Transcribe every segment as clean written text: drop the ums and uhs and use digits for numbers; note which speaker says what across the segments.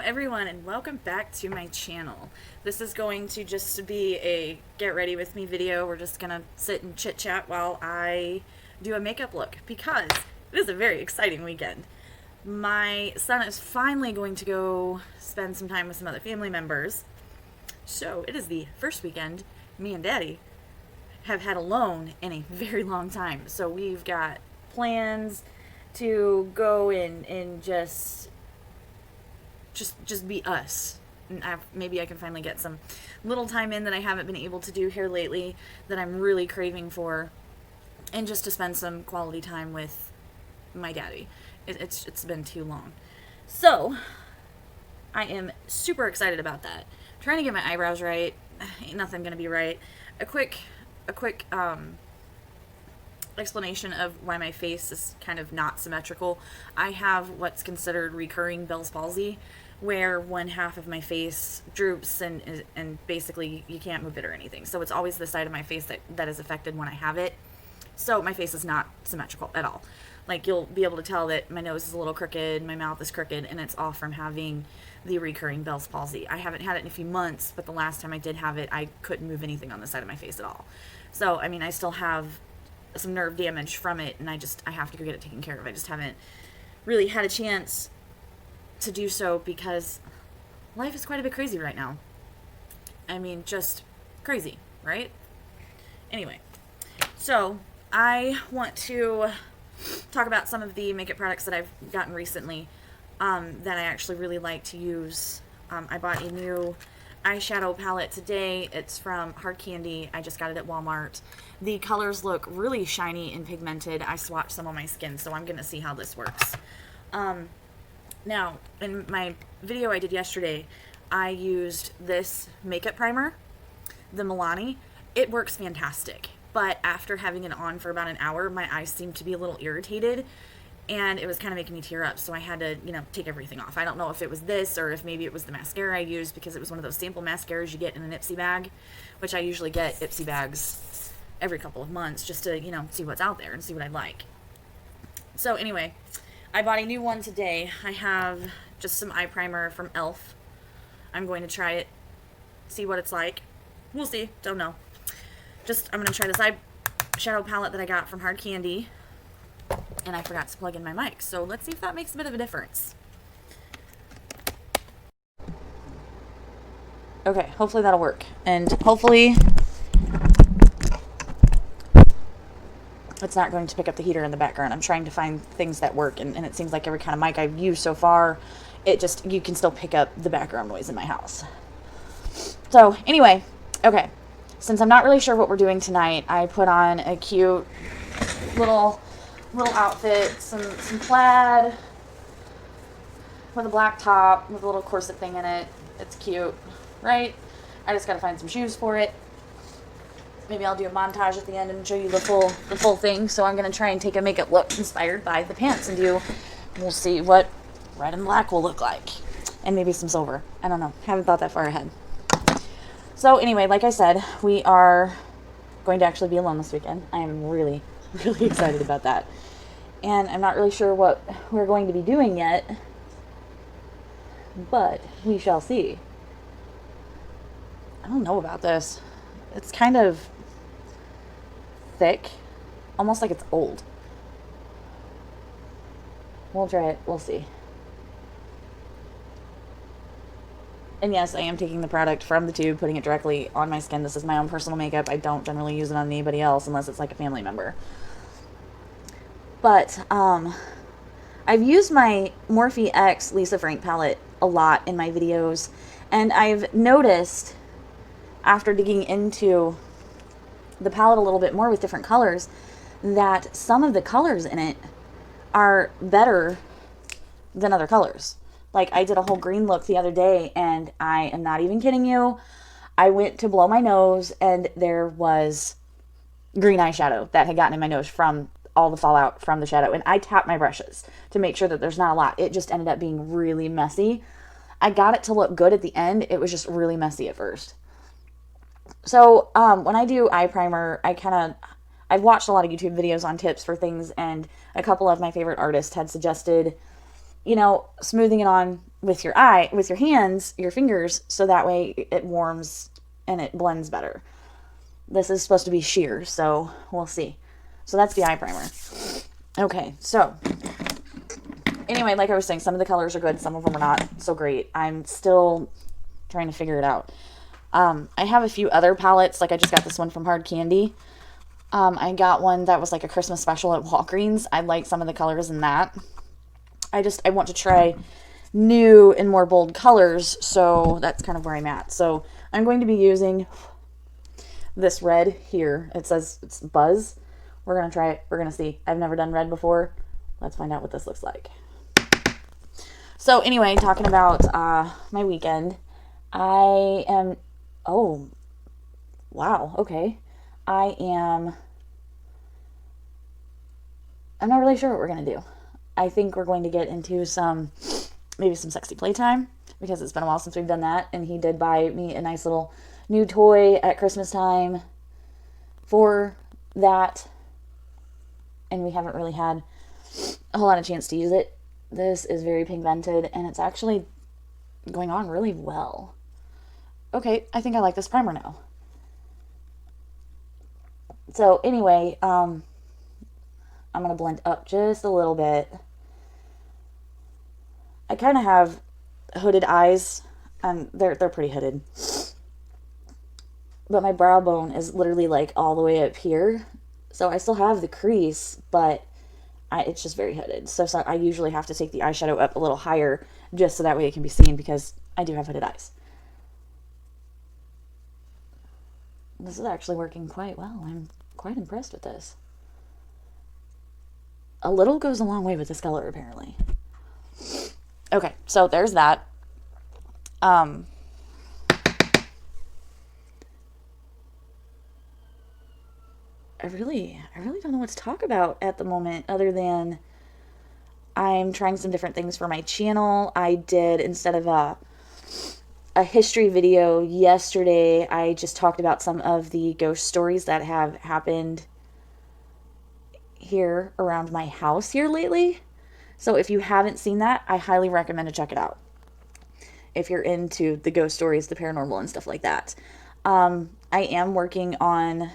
Speaker 1: everyone, and welcome back to my channel. This is going to just be a get ready with me video. We're just gonna sit and chit chat while I do a makeup look because it is a very exciting weekend. My son is finally going to go spend some time with some other family members, so it is the first weekend me and Daddy have had alone in a very long time. So we've got plans to go and just be us. And maybe I can finally get some little time in that I haven't been able to do here lately that I'm really craving for, and just to spend some quality time with my daddy. It's been too long. So I am super excited about that. I'm trying to get my eyebrows right. Ain't nothing gonna be right. A quick explanation of why my face is kind of not symmetrical. I have what's considered recurring Bell's palsy, where one half of my face droops and basically you can't move it or anything. So it's always the side of my face that is affected when I have it. So my face is not symmetrical at all. Like, you'll be able to tell that my nose is a little crooked, my mouth is crooked, and it's all from having the recurring Bell's palsy. I haven't had it in a few months, but the last time I did have it, I couldn't move anything on the side of my face at all. So, I mean, I still have some nerve damage from it, and I have to go get it taken care of. I just haven't really had a chance to do so because life is quite a bit crazy right now. I mean, just crazy, right? Anyway, so I want to talk about some of the makeup products that I've gotten recently that I actually really like to use. I bought a new eyeshadow palette today. It's from Hard Candy. I just got it at Walmart. The colors look really shiny and pigmented. I swatched some on my skin, so I'm going to see how this works. Now, in my video I did yesterday, I used this makeup primer, the Milani. It works fantastic, but after having it on for about an hour, my eyes seemed to be a little irritated, and it was kind of making me tear up, so I had to, take everything off. I don't know if it was this or if maybe it was the mascara I used, because it was one of those sample mascaras you get in an Ipsy bag, which I usually get Ipsy bags every couple of months just to, see what's out there and see what I like. So anyway, I bought a new one today. I have just some eye primer from e.l.f. I'm going to try it, see what it's like. We'll see, don't know. I'm going to try this eyeshadow palette that I got from Hard Candy. And I forgot to plug in my mic, so let's see if that makes a bit of a difference. Okay, hopefully that'll work. And hopefully it's not going to pick up the heater in the background. I'm trying to find things that work, and it seems like every kind of mic I've used so far, you can still pick up the background noise in my house. So anyway, okay. Since I'm not really sure what we're doing tonight, I put on a cute little outfit, some plaid with a black top with a little corset thing in it. It's cute, right? I just gotta find some shoes for it. Maybe I'll do a montage at the end and show you the full thing. So I'm gonna try and take a makeup look inspired by the pants we'll see what red and black will look like. And maybe some silver. I don't know. Haven't thought that far ahead. So anyway, like I said, we are going to actually be alone this weekend. I am really, really excited about that. And I'm not really sure what we're going to be doing yet, but we shall see. I don't know about this. It's kind of thick, almost like it's old. We'll try it. We'll see. And yes, I am taking the product from the tube, putting it directly on my skin. This is my own personal makeup. I don't generally use it on anybody else unless it's like a family member. But I've used my Morphe X Lisa Frank palette a lot in my videos, and I've noticed after digging into the palette a little bit more with different colors that some of the colors in it are better than other colors. Like, I did a whole green look the other day, and I am not even kidding you. I went to blow my nose, and there was green eyeshadow that had gotten in my nose from all the fallout from the shadow. And I tapped my brushes to make sure that there's not a lot. It just ended up being really messy. I got it to look good at the end. It was just really messy at first. So when I do eye primer, I've watched a lot of YouTube videos on tips for things, and a couple of my favorite artists had suggested, smoothing it on with your eye, with your hands, your fingers, so that way it warms and it blends better. This is supposed to be sheer, so we'll see. So that's the eye primer. Okay, so anyway, like I was saying, some of the colors are good, some of them are not so great. I'm still trying to figure it out. I have a few other palettes, like I just got this one from Hard Candy. I got one that was like a Christmas special at Walgreens. I like some of the colors in that. I want to try new and more bold colors, so that's kind of where I'm at. So I'm going to be using this red here. It says it's Buzz. We're going to try it. We're going to see. I've never done red before. Let's find out what this looks like. So anyway, talking about my weekend, oh, wow, okay. I'm not really sure what we're going to do. I think we're going to get into maybe some sexy playtime, because it's been a while since we've done that, and he did buy me a nice little new toy at Christmas time for that, and we haven't really had a whole lot of chance to use it. This is very pigmented, and it's actually going on really well. Okay, I think I like this primer now. So anyway, I'm going to blend up just a little bit. I kind of have hooded eyes, and they're pretty hooded. But my brow bone is literally like all the way up here. So I still have the crease, but it's just very hooded. So I usually have to take the eyeshadow up a little higher just so that way it can be seen, because I do have hooded eyes. This is actually working quite well. I'm quite impressed with this. A little goes a long way with this color, apparently. Okay, so there's that. I really don't know what to talk about at the moment, other than I'm trying some different things for my channel. I did, instead of a history video yesterday, I just talked about some of the ghost stories that have happened here around my house here lately. So if you haven't seen that, I highly recommend to check it out, if you're into the ghost stories, the paranormal, and stuff like that. I am working on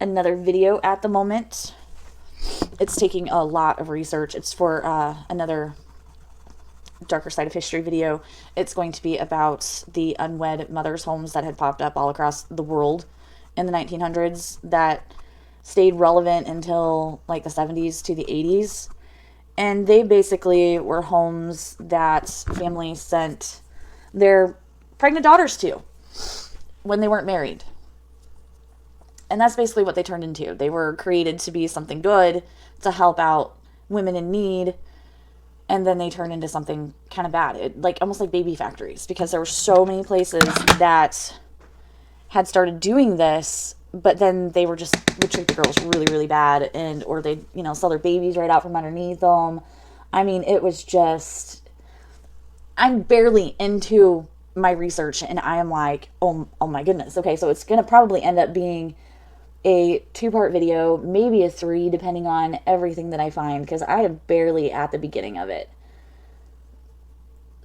Speaker 1: another video at the moment. It's taking a lot of research. It's for another Darker Side of History video. It's going to be about the unwed mothers' homes that had popped up all across the world in the 1900s that stayed relevant until like the 70s to the 80s. And they basically were homes that families sent their pregnant daughters to when they weren't married. And that's basically what they turned into. They were created to be something good, to help out women in need, and then they turned into something kind of bad. Almost like baby factories, because there were so many places that had started doing this, but then they would treat the girls really, really bad, or they'd, sell their babies right out from underneath them. I mean, it was just, I'm barely into my research, and I am like, oh my goodness. Okay, so it's going to probably end up being a 2-part video, maybe a 3, depending on everything that I find, because I am barely at the beginning of it.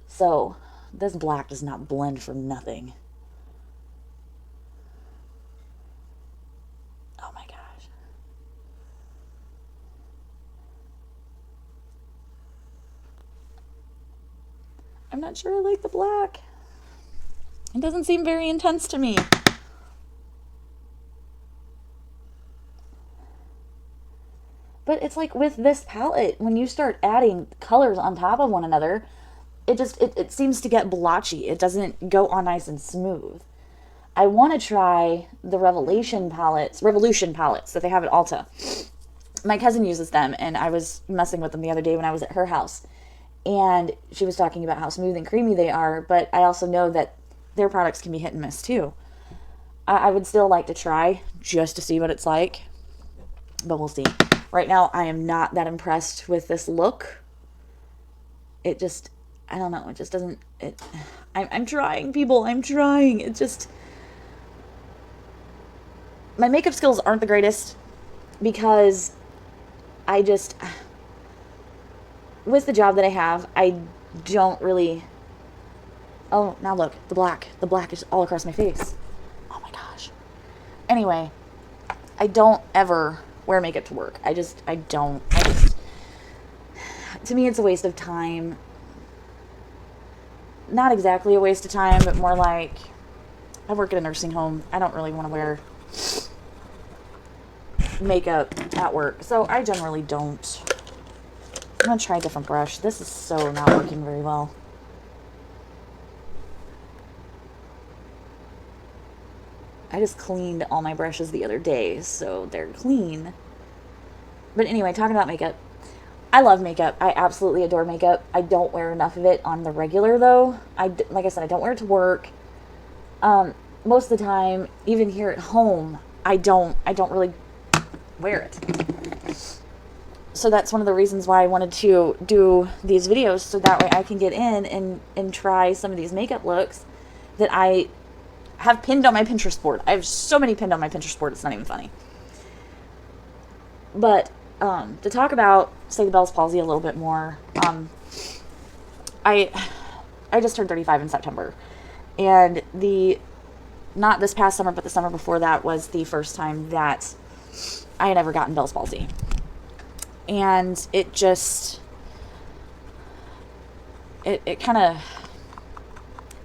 Speaker 1: So, this black does not blend for nothing. Oh my gosh. I'm not sure I like the black. It doesn't seem very intense to me. But it's like with this palette, when you start adding colors on top of one another, it seems to get blotchy. It doesn't go on nice and smooth. I want to try the Revolution palettes that they have at Ulta. My cousin uses them, and I was messing with them the other day when I was at her house. And she was talking about how smooth and creamy they are, but I also know that their products can be hit and miss too. I would still like to try just to see what it's like, but we'll see. Right now, I am not that impressed with this look. It just, I don't know, it just doesn't, I'm trying, people, I'm trying. It just, my makeup skills aren't the greatest, because with the job that I have, I don't really... Oh, now look, the black. The black is all across my face. Oh my gosh. Anyway, I don't ever wear makeup to work. I don't. To me, it's a waste of time. Not exactly a waste of time, but more like, I work at a nursing home. I don't really want to wear makeup at work, so I generally don't. I'm going to try a different brush. This is so not working very well. I just cleaned all my brushes the other day, so they're clean. But anyway, talking about makeup. I love makeup. I absolutely adore makeup. I don't wear enough of it on the regular, though. Like I said, I don't wear it to work. Most of the time, even here at home, I don't really wear it. So that's one of the reasons why I wanted to do these videos, so that way I can get in and try some of these makeup looks that I have pinned on my Pinterest board. I have so many pinned on my Pinterest board, it's not even funny. But to talk about, say, the Bell's palsy a little bit more, I just turned 35 in September, and not this past summer, but the summer before that was the first time that I had ever gotten Bell's palsy. And it just, it kind of,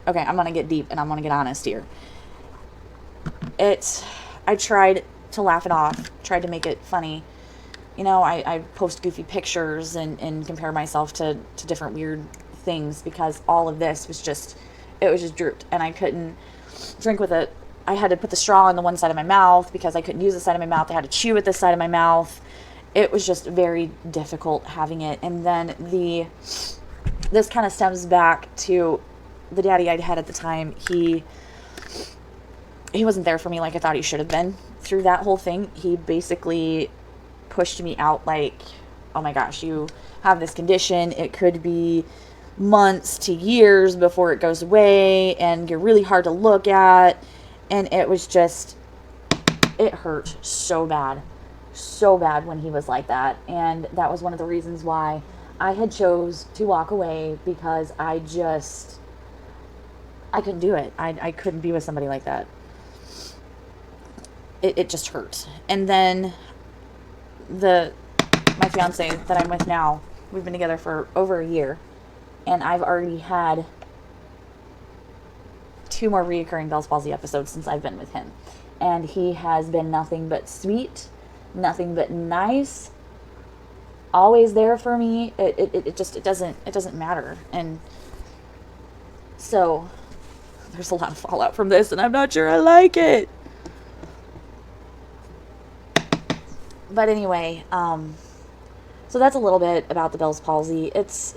Speaker 1: okay, I'm going to get deep and I'm going to get honest here. I tried to laugh it off, tried to make it funny. You know, I post goofy pictures and compare myself to different weird things, because all of this was just, it was just drooped, and I couldn't drink with it. I had to put the straw on the one side of my mouth because I couldn't use the side of my mouth. I had to chew with this side of my mouth. It was just very difficult having it. And then this kind of stems back to the daddy I'd had at the time. He wasn't there for me like I thought he should have been through that whole thing. He basically pushed me out like, oh my gosh, you have this condition. It could be months to years before it goes away, and you're really hard to look at. And it was just, it hurt so bad when he was like that. And that was one of the reasons why I had chose to walk away, because I couldn't do it. I couldn't be with somebody like that. It just hurt. And then my fiance that I'm with now, we've been together for over a year, and I've already had 2 more reoccurring Bell's palsy episodes since I've been with him. And he has been nothing but sweet, nothing but nice, always there for me. It doesn't matter. And so there's a lot of fallout from this, and I'm not sure I like it. But anyway, so that's a little bit about the Bell's palsy. It's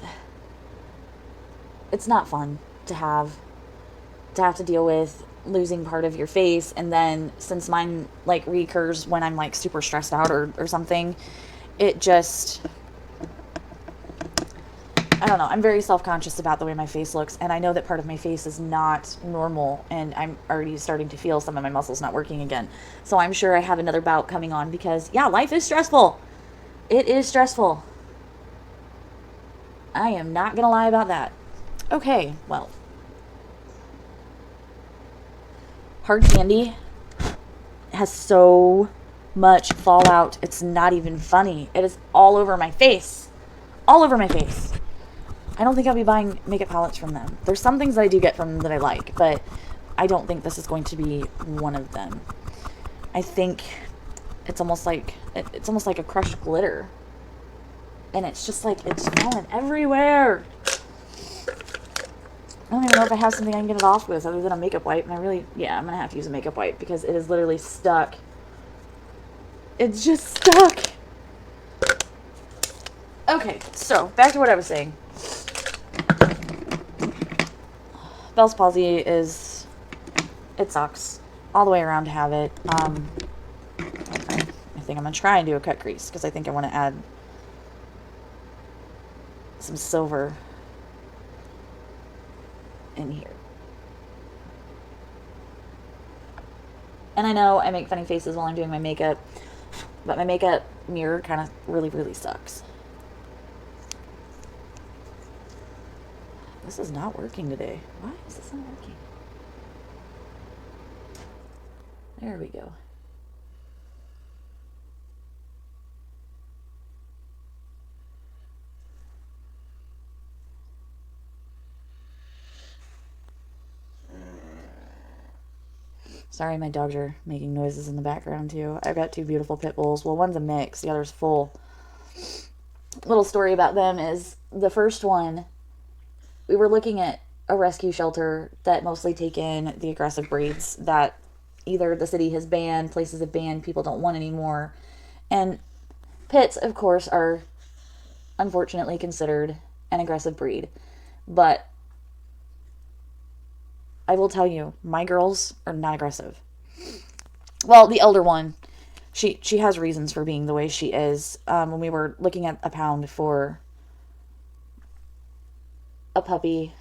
Speaker 1: not fun to have to deal with losing part of your face, and then since mine like recurs when I'm like super stressed out or something, it just, I don't know, I'm very self-conscious about the way my face looks, and I know that part of my face is not normal, and I'm already starting to feel some of my muscles not working again. So I'm sure I have another bout coming on, because yeah, life is stressful. It is stressful. I am not gonna lie about that. Okay, well, hard candy has so much fallout, it's not even funny. It is all over my face. All over my face. I don't think I'll be buying makeup palettes from them. There's some things that I do get from them that I like, but I don't think this is going to be one of them. I think it's almost like a crushed glitter. And it's just like, it's falling everywhere. I don't even know if I have something I can get it off with other than a makeup wipe. And I'm going to have to use a makeup wipe, because it is literally stuck. It's just stuck. Okay, so back to what I was saying. Bell's palsy it sucks all the way around to have it. I think I'm going to try and do a cut crease, because I think I want to add some silver in here. And I know I make funny faces while I'm doing my makeup, but my makeup mirror kind of really, really sucks. This is not working today. Why is this not working? There we go. Sorry, my dogs are making noises in the background too. I've got two beautiful pit bulls. Well, one's a mix, the other's full. Little story about them is the first one, we were looking at a rescue shelter that mostly take in the aggressive breeds that either the city has banned, places have banned, people don't want anymore. And pits, of course, are unfortunately considered an aggressive breed. But I will tell you, my girls are not aggressive. Well, the elder one, she has reasons for being the way she is. When we were looking at a pound for a puppy,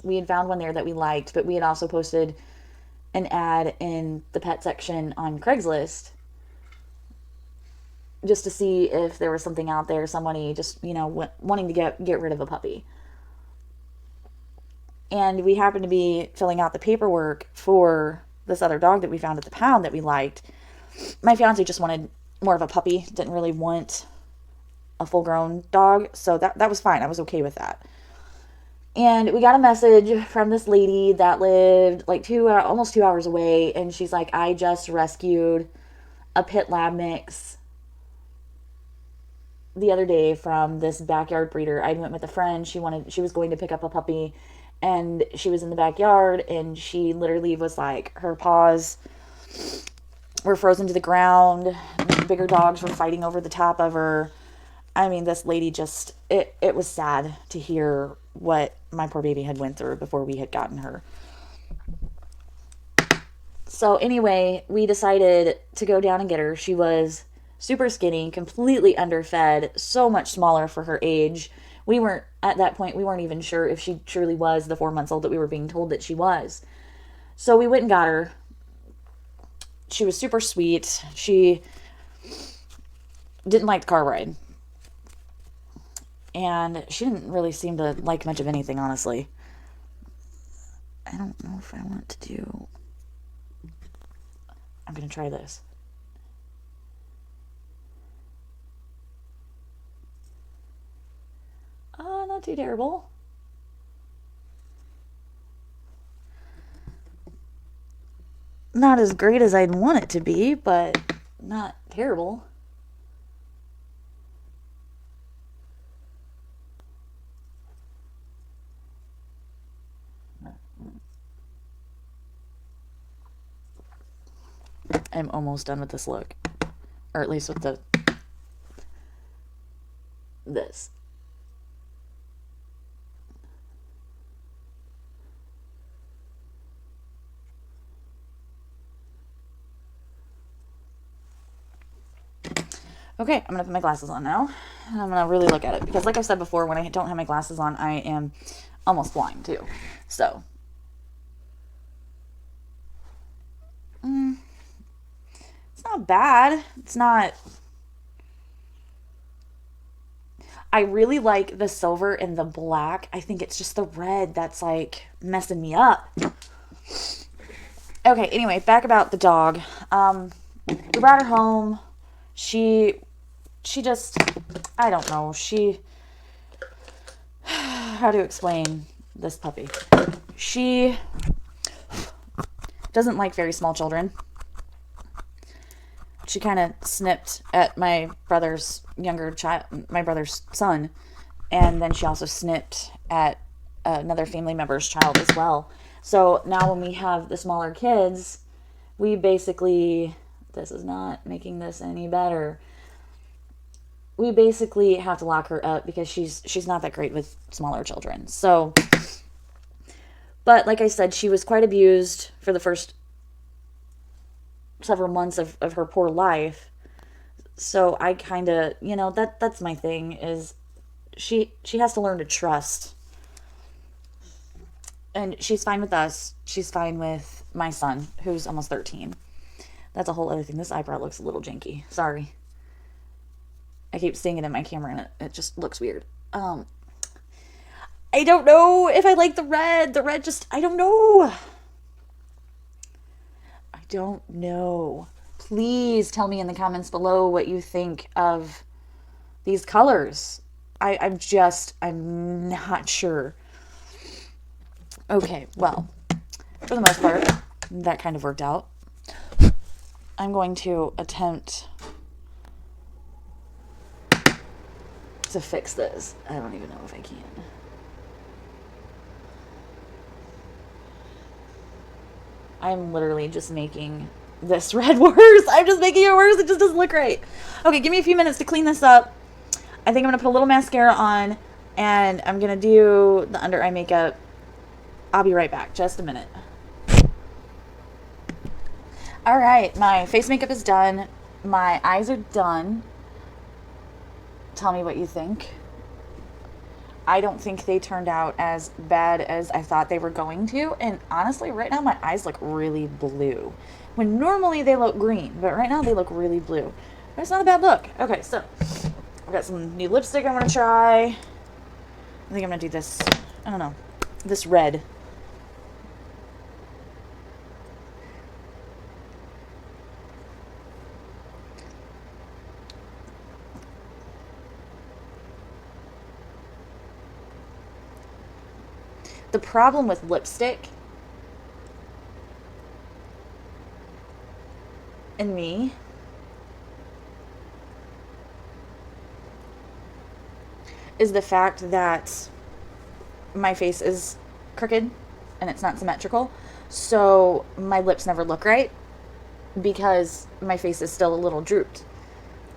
Speaker 1: we had found one there that we liked, but we had also posted an ad in the pet section on Craigslist just to see if there was something out there, somebody just, wanting to get rid of a puppy. And we happened to be filling out the paperwork for this other dog that we found at the pound that we liked. My fiance just wanted more of a puppy, didn't really want a full-grown dog, so that was fine. I was okay with that. And we got a message from this lady that lived like almost 2 hours away, and she's like, I just rescued a pit lab mix the other day from this backyard breeder. I went with a friend. She was going to pick up a puppy, and she was in the backyard, and she literally was like, her paws were frozen to the ground. Bigger dogs were fighting over the top of her. I mean, this lady just, it was sad to hear what my poor baby had went through before we had gotten her. So anyway, we decided to go down and get her. She was super skinny, completely underfed, so much smaller for her age. At that point, we weren't even sure if she truly was the 4 months old that we were being told that she was. So we went and got her. She was super sweet. She didn't like the car ride. And she didn't really seem to like much of anything, honestly. I don't know if I want to do... I'm going to try this. Not too terrible. Not as great as I'd want it to be, but not terrible. I'm almost done with this look. Or at least with this. Okay, I'm going to put my glasses on now, and I'm going to really look at it, because like I said before, when I don't have my glasses on, I am almost blind, too. So, it's not bad. It's not... I really like the silver and the black. I think it's just the red that's, like, messing me up. Okay, anyway, back about the dog. We brought her home. She just, I don't know, how to explain this puppy? She doesn't like very small children. She kind of snipped at my brother's son, and then she also snipped at another family member's child as well. So now when we have the smaller kids, we basically... This is not making this any better. We basically have to lock her up because she's not that great with smaller children. So, but like I said, she was quite abused for the first several months of her poor life. So I kind of, that's my thing, is she has to learn to trust. And she's fine with us. She's fine with my son, who's almost 13. That's a whole other thing. This eyebrow looks a little janky. Sorry. I keep seeing it in my camera, and it just looks weird. I don't know if I like the red. The red just, I don't know. I don't know. Please tell me in the comments below what you think of these colors. I'm not sure. Okay, well, for the most part, that kind of worked out. I'm going to attempt to fix this. I don't even know if I can. I'm literally just making this red worse. I'm just making it worse. It just doesn't look right. Okay, give me a few minutes to clean this up. I think I'm going to put a little mascara on, and I'm going to do the under eye makeup. I'll be right back. Just a minute. All right, my face makeup is done. My eyes are done. Tell me what you think. I don't think they turned out as bad as I thought they were going to. And honestly, right now my eyes look really blue. When normally they look green, but right now they look really blue. But it's not a bad look. Okay, so I've got some new lipstick I'm going to try. I think I'm going to do this, I don't know, this red. The problem with lipstick and me is the fact that my face is crooked and it's not symmetrical. So my lips never look right because my face is still a little drooped.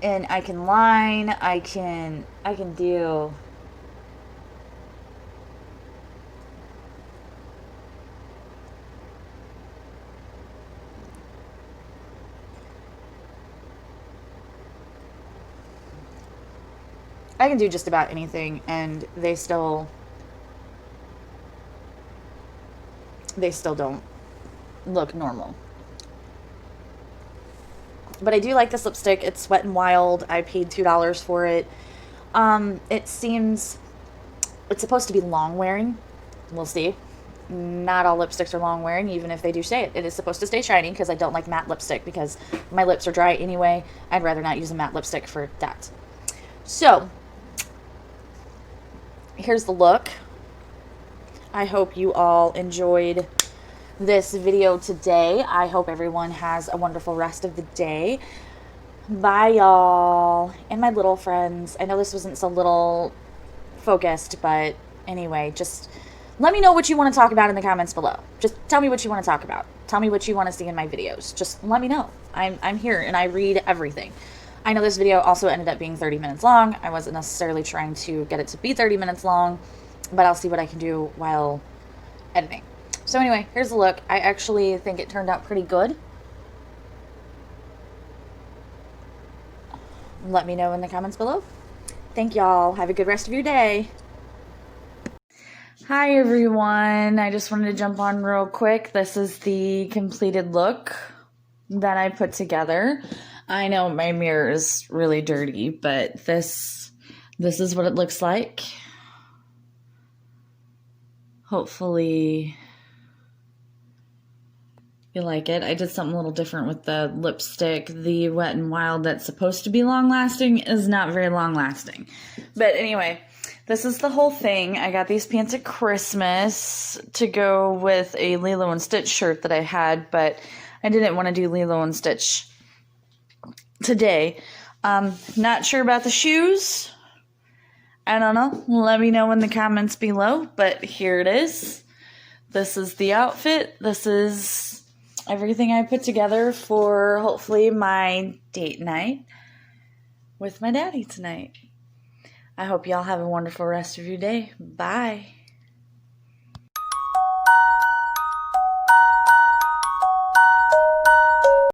Speaker 1: And I can line, I can do just about anything, and they still don't look normal. But I do like this lipstick. It's Wet n Wild. I paid $2 for it. It seems it's supposed to be long wearing. We'll see. Not all lipsticks are long wearing, even if they do say it. It is supposed to stay shiny because I don't like matte lipstick because my lips are dry anyway. I'd rather not use a matte lipstick for that. So here's the look. I hope you all enjoyed this video today. I hope everyone has a wonderful rest of the day. Bye, y'all. And my little friends. I know this wasn't so little focused, but anyway, just let me know what you want to talk about in the comments below. Just tell me what you want to talk about. Tell me what you want to see in my videos. Just let me know. I'm here and I read everything. I know this video also ended up being 30 minutes long. I wasn't necessarily trying to get it to be 30 minutes long, but I'll see what I can do while editing. So anyway, here's the look. I actually think it turned out pretty good. Let me know in the comments below. Thank y'all. Have a good rest of your day. Hi everyone. I just wanted to jump on real quick. This is the completed look that I put together. I know my mirror is really dirty, but this is what it looks like. Hopefully you like it. I did something a little different with the lipstick. The Wet n Wild that's supposed to be long lasting is not very long lasting. But anyway, this is the whole thing. I got these pants at Christmas to go with a Lilo and Stitch shirt that I had, but I didn't want to do Lilo and Stitch today. Not sure about the shoes. I don't know. Let me know in the comments below, but here it is. This is the outfit. This is everything I put together for hopefully my date night with my daddy tonight. I hope y'all have a wonderful rest of your day. Bye.